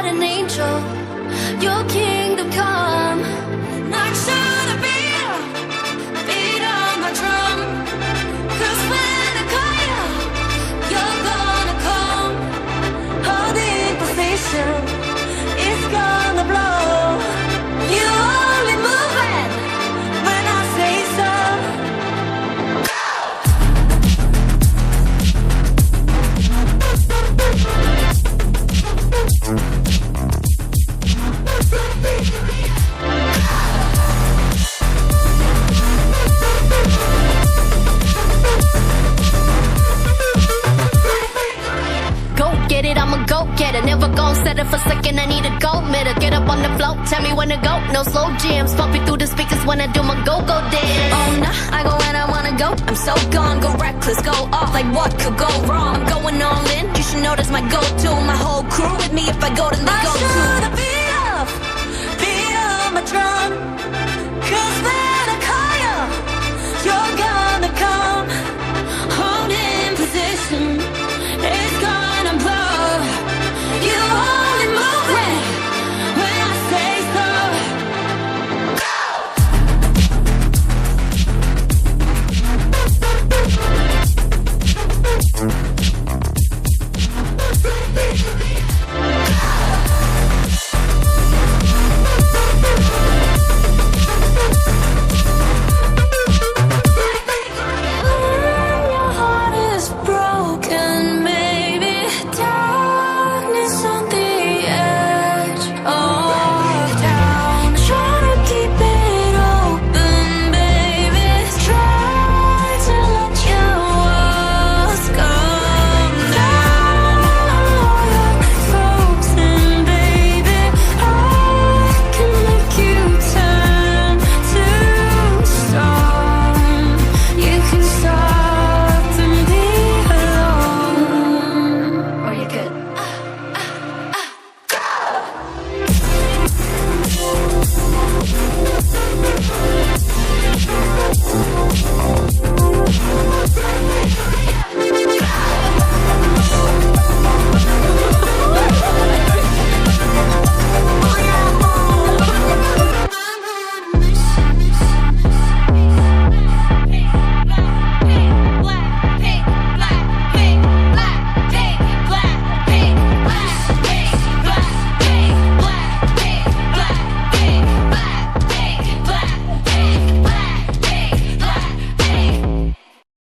but an angel. Your kingdom come. Not sure the beat on my drum. 'Cause when I call you, you're gonna come. Holding position, it's gonna blow. You only moving when I say so. Get it, I'm a go-getter. Never gon' settle for second, I need a gold medal. Get up on the floor, tell me when to go. No slow jams, pumping through the speakers when I do my go-go dance. Oh nah, I go when I wanna go. I'm so gone, go reckless, go off like what could go wrong. I'm going all in, you should know that's my go-to. My whole crew with me if I go to the go-to.